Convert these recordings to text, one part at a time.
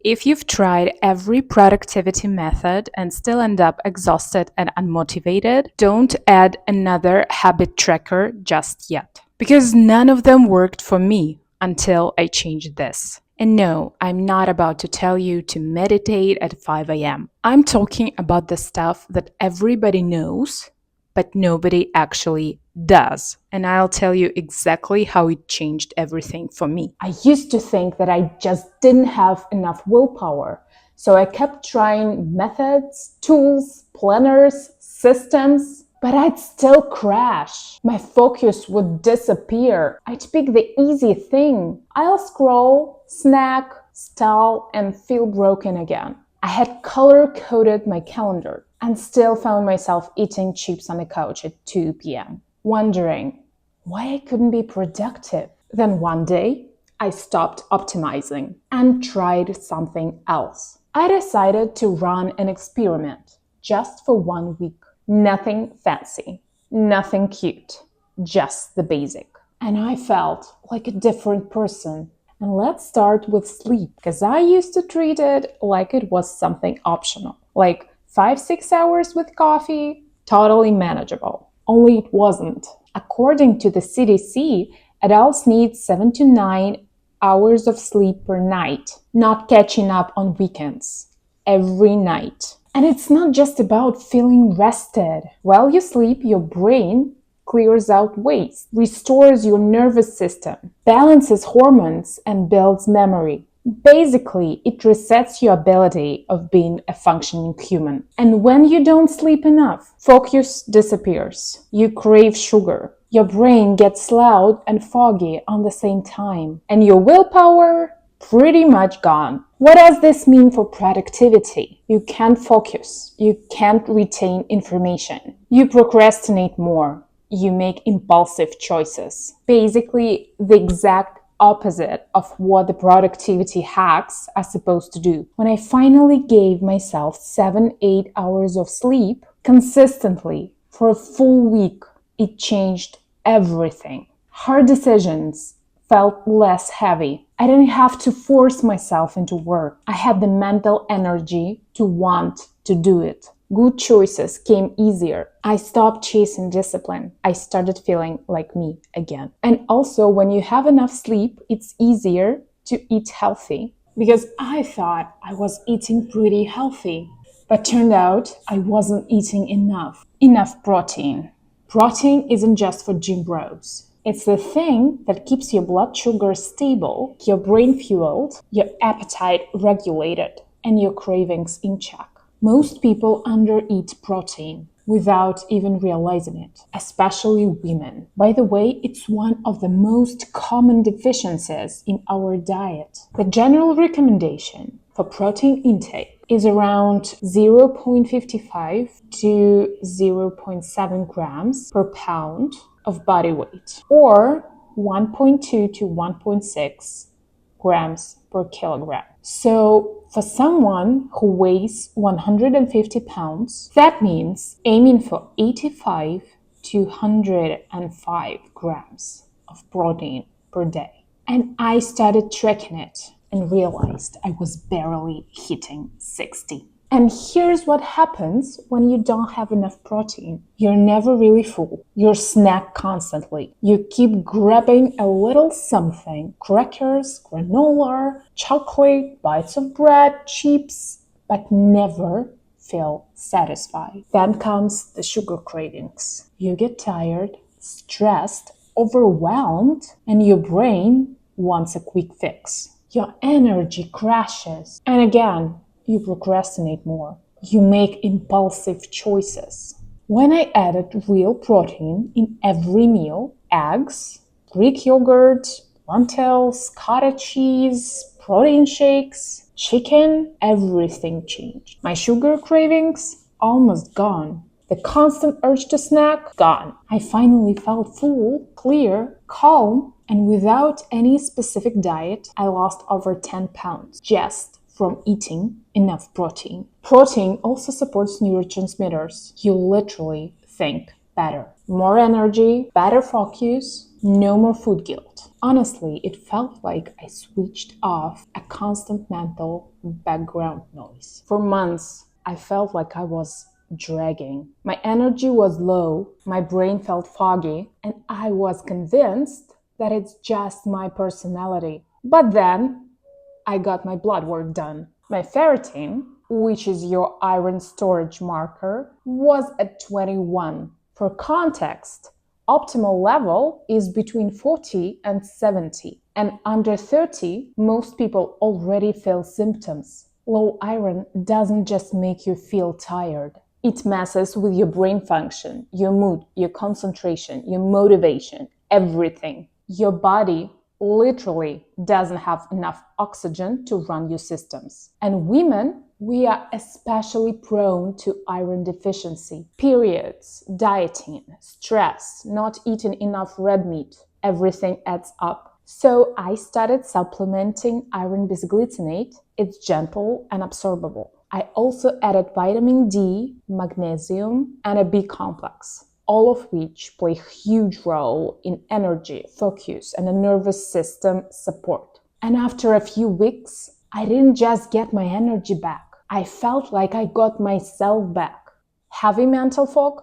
If you've tried every productivity method and still end up exhausted and unmotivated, don't add another habit tracker just yet. Because none of them worked for me until I changed this. And no, I'm not about to tell you to meditate at 5 a.m. I'm talking about the stuff that everybody knows, but nobody actually does. And I'll tell you exactly how it changed everything for me. I used to think that I just didn't have enough willpower. So I kept trying methods, tools, planners, systems, but I'd still crash. My focus would disappear. I'd pick the easy thing. I'll scroll, snack, stall, and feel broken again. I had color-coded my calendar and still found myself eating chips on the couch at 2 p.m., wondering why I couldn't be productive. Then one day, I stopped optimizing and tried something else. I decided to run an experiment just for 1 week. Nothing fancy, nothing cute, just the basic. And I felt like a different person. And let's start with sleep, because I used to treat it like it was something optional. Like 5-6 hours with coffee, totally manageable. Only it wasn't. According to the CDC, adults need 7 to 9 hours of sleep per night, not catching up on weekends. Every night. And it's not just about feeling rested. While you sleep, your brain clears out waste, restores your nervous system, balances hormones, and builds memory. Basically, it resets your ability of being a functioning human. And when you don't sleep enough, focus disappears. You crave sugar. Your brain gets loud and foggy on the same time. And your willpower, pretty much gone. What does this mean for productivity? You can't focus. You can't retain information. You procrastinate more. You make impulsive choices. Basically, the exact opposite of what the productivity hacks are supposed to do. When I finally gave myself 7-8 hours of sleep consistently for a full week, it changed everything. Hard decisions felt less heavy. I didn't have to force myself into work. I had the mental energy to want to do it. Good choices came easier. I stopped chasing discipline. I started feeling like me again. And also, when you have enough sleep, it's easier to eat healthy. Because I thought I was eating pretty healthy. But turned out I wasn't eating enough. Enough protein. Protein isn't just for gym bros. It's the thing that keeps your blood sugar stable, your brain fueled, your appetite regulated, and your cravings in check. Most people undereat protein without even realizing it, especially women. By the way, it's one of the most common deficiencies in our diet. The general recommendation for protein intake is around 0.55 to 0.7 grams per pound of body weight, or 1.2 to 1.6 grams per kilogram. So for someone who weighs 150 pounds, that means aiming for 85 to 105 grams of protein per day. And I started tracking it and realized I was barely hitting 60. And here's what happens when you don't have enough protein. You're never really full. You snack constantly. You keep grabbing a little something. Crackers, granola, chocolate, bites of bread, chips, but never feel satisfied. Then comes the sugar cravings. You get tired, stressed, overwhelmed, and your brain wants a quick fix. Your energy crashes. And again, you procrastinate more. You make impulsive choices. When I added real protein in every meal, eggs, Greek yogurt, lentils, cottage cheese, protein shakes, chicken, everything changed. My sugar cravings, almost gone. The constant urge to snack, gone. I finally felt full, clear, calm, and without any specific diet, I lost over 10 pounds just from eating enough protein. Protein also supports neurotransmitters. You literally think better. More energy, better focus, No more food guilt. Honestly, it felt like I switched off a constant mental background noise. For months, I felt like I was dragging. My energy was low, my brain felt foggy, and I was convinced that it's just my personality. But then I got my blood work done. My ferritin, which is your iron storage marker, was at 21. For context, optimal level is between 40 and 70, and under 30, most people already feel symptoms. Low iron doesn't just make you feel tired. It messes with your brain function, your mood, your concentration, your motivation, everything. Your body literally doesn't have enough oxygen to run your systems. And women, we are especially prone to iron deficiency. Periods, dieting, stress, not eating enough red meat, everything adds up. So I started supplementing iron bisglycinate. It's gentle and absorbable. I also added vitamin D, magnesium, and a B complex, all of which play a huge role in energy, focus, and a nervous system support. And after a few weeks, I didn't just get my energy back. I felt like I got myself back. Heavy mental fog?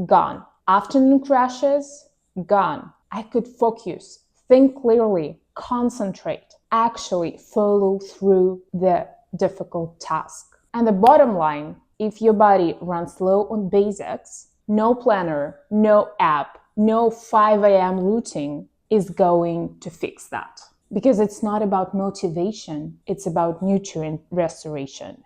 Gone. Afternoon crashes? Gone. I could focus, think clearly, concentrate, actually follow through the difficult task. And the bottom line, if your body runs low on basics, no planner, no app, no 5 a.m. routine is going to fix that. Because it's not about motivation, it's about nutrient restoration.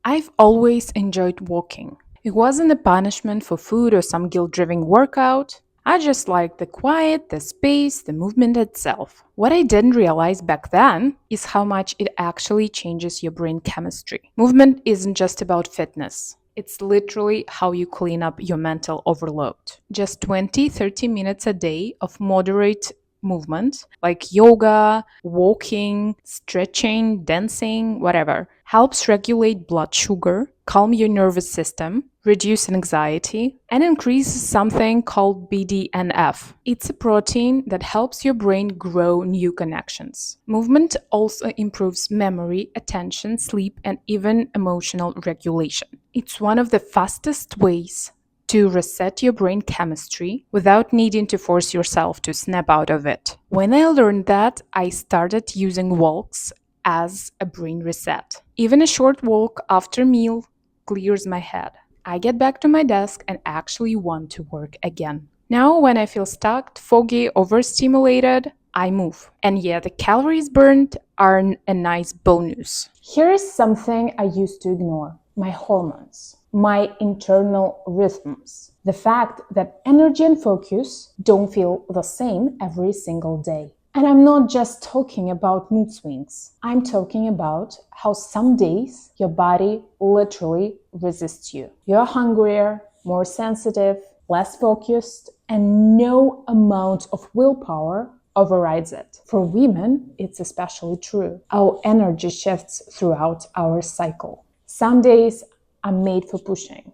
I've always enjoyed walking. It wasn't a punishment for food or some guilt-driven workout. I just liked the quiet, the space, the movement itself. What I didn't realize back then is how much it actually changes your brain chemistry. Movement isn't just about fitness. It's literally how you clean up your mental overload. Just 20-30 minutes a day of moderate movement like yoga, walking, stretching, dancing, whatever helps regulate blood sugar, calm your nervous system, reduce anxiety, and increase something called BDNF. It's a protein that helps your brain grow new connections. Movement also improves memory, attention, sleep, and even emotional regulation. It's one of the fastest ways to reset your brain chemistry without needing to force yourself to snap out of it. When I learned that, I started using walks as a brain reset. Even a short walk after meal clears my head. I get back to my desk and actually want to work again. Now, when I feel stuck, foggy, overstimulated, I move. And yeah, the calories burned are a nice bonus. Here is something I used to ignore: my hormones, my internal rhythms. The fact that energy and focus don't feel the same every single day. And I'm not just talking about mood swings. I'm talking about how some days your body literally resists you. You're hungrier, more sensitive, less focused, and no amount of willpower overrides it. For women, it's especially true. Our energy shifts throughout our cycle. Some days I'm made for pushing,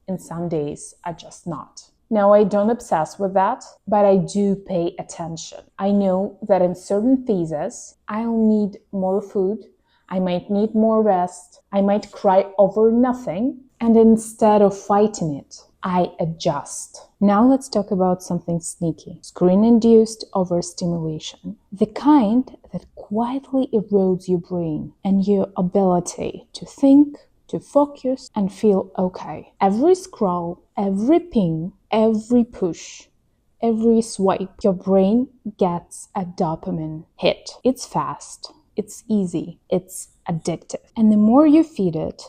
and some days are just not. Now, I don't obsess with that, but I do pay attention. I know that in certain phases, I'll need more food, I might need more rest, I might cry over nothing, and instead of fighting it, I adjust. Now let's talk about something sneaky: screen-induced overstimulation. The kind that quietly erodes your brain and your ability to think, to focus, and feel okay. Every scroll, every ping, every push, every swipe, your brain gets a dopamine hit. It's fast, it's easy, it's addictive. And the more you feed it,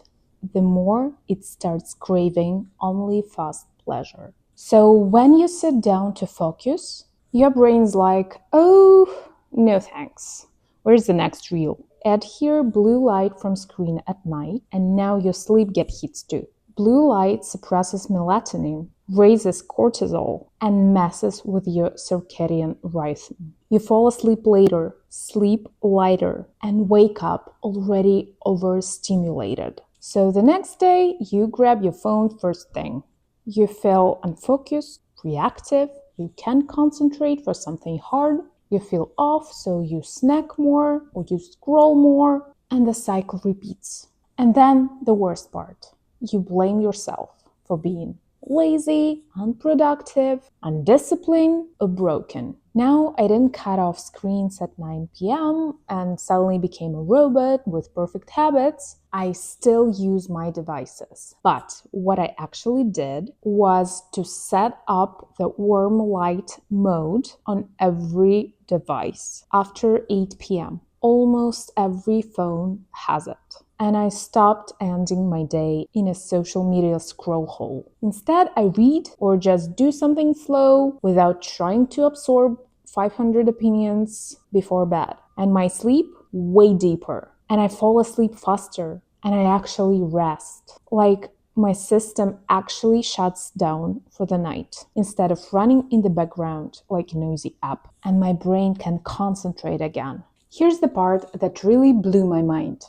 the more it starts craving only fast pleasure. So when you sit down to focus, your brain's like, oh, no thanks. Where's the next reel? Add here blue light from screen at night, and now your sleep gets hits too. Blue light suppresses melatonin, raises cortisol, and messes with your circadian rhythm. You fall asleep later, sleep lighter, and wake up already overstimulated. So the next day, you grab your phone first thing. You feel unfocused, reactive, you can't concentrate for something hard, you feel off, so you snack more or you scroll more, and the cycle repeats. And then the worst part, you blame yourself for being lazy, unproductive, undisciplined, or broken. Now I didn't cut off screens at 9 p.m. and suddenly became a robot with perfect habits. I still use my devices. But what I actually did was to set up the warm light mode on every device after 8 p.m. Almost every phone has it. And I stopped ending my day in a social media scroll hole. Instead, I read or just do something slow without trying to absorb 500 opinions before bed. And my sleep, way deeper. And I fall asleep faster. And I actually rest. Like my system actually shuts down for the night instead of running in the background like a noisy app. And my brain can concentrate again. Here's the part that really blew my mind.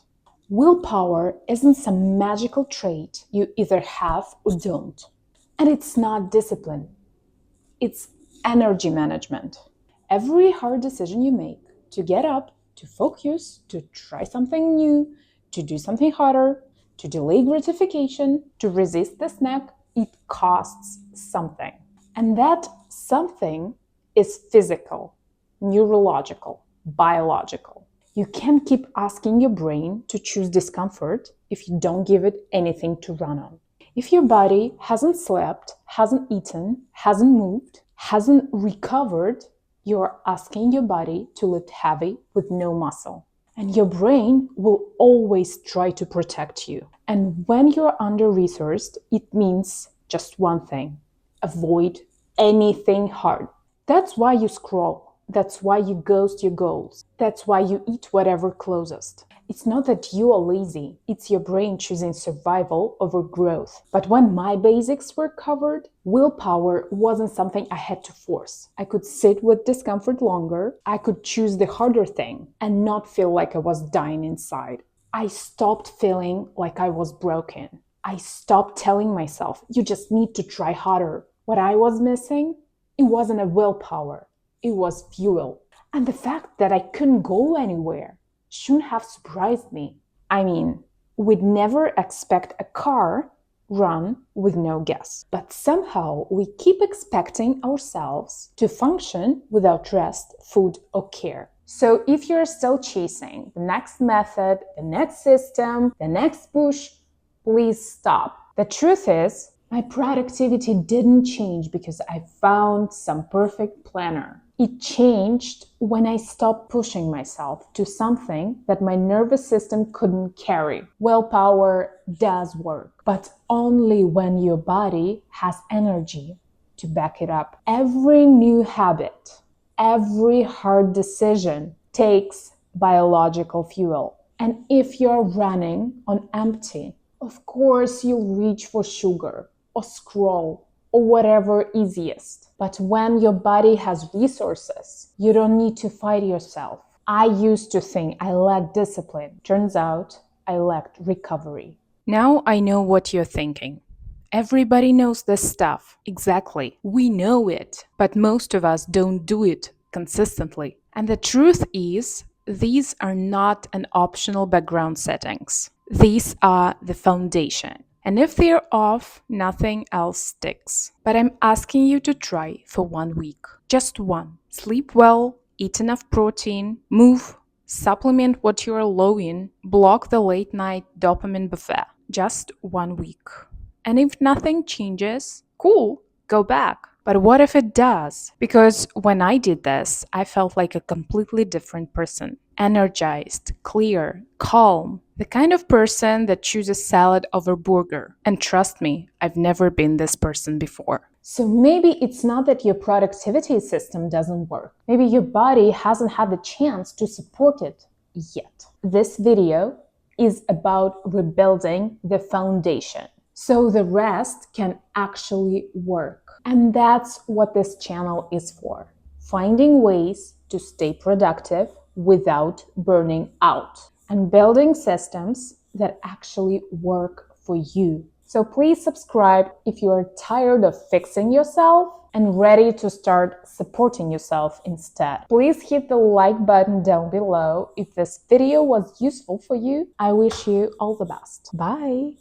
Willpower isn't some magical trait you either have or don't. And it's not discipline. It's energy management. Every hard decision you make to get up, to focus, to try something new, to do something harder, to delay gratification, to resist the snack, it costs something. And that something is physical, neurological, biological. You can't keep asking your brain to choose discomfort if you don't give it anything to run on. If your body hasn't slept, hasn't eaten, hasn't moved, hasn't recovered, you're asking your body to lift heavy with no muscle. And your brain will always try to protect you. And when you're under-resourced, it means just one thing: avoid anything hard. That's why you scroll. That's why you ghost your goals. That's why you eat whatever closest. It's not that you are lazy. It's your brain choosing survival over growth. But when my basics were covered, willpower wasn't something I had to force. I could sit with discomfort longer. I could choose the harder thing and not feel like I was dying inside. I stopped feeling like I was broken. I stopped telling myself, you just need to try harder. What I was missing, it wasn't a willpower. It was fuel. And the fact that I couldn't go anywhere shouldn't have surprised me. I mean, we'd never expect a car run with no gas. But somehow we keep expecting ourselves to function without rest, food, or care. So if you're still chasing the next method, the next system, the next push, please stop. The truth is, my productivity didn't change because I found some perfect planner. It changed when I stopped pushing myself to something that my nervous system couldn't carry. Willpower does work, but only when your body has energy to back it up. Every new habit, every hard decision takes biological fuel. And if you're running on empty, of course you'll reach for sugar or scroll or whatever easiest. But when your body has resources, you don't need to fight yourself. I used to think I lacked discipline. Turns out I lacked recovery. Now I know what you're thinking. Everybody knows this stuff. Exactly. We know it. But most of us don't do it consistently. And the truth is, these are not an optional background settings. These are the foundation. And if they're off, nothing else sticks. But I'm asking you to try for 1 week. Just one. Sleep well, eat enough protein, move, supplement what you're low in, block the late night dopamine buffet. Just 1 week. And if nothing changes, cool, go back. But what if it does? Because when I did this, I felt like a completely different person. Energized, clear, calm. The kind of person that chooses salad over burger. And trust me, I've never been this person before. So maybe it's not that your productivity system doesn't work. Maybe your body hasn't had the chance to support it yet. This video is about rebuilding the foundation, so the rest can actually work. And that's what this channel is for. Finding ways to stay productive without burning out and building systems that actually work for you. So please subscribe if you are tired of fixing yourself and ready to start supporting yourself instead. Please hit the like button down below if this video was useful for you. I wish you all the best. Bye!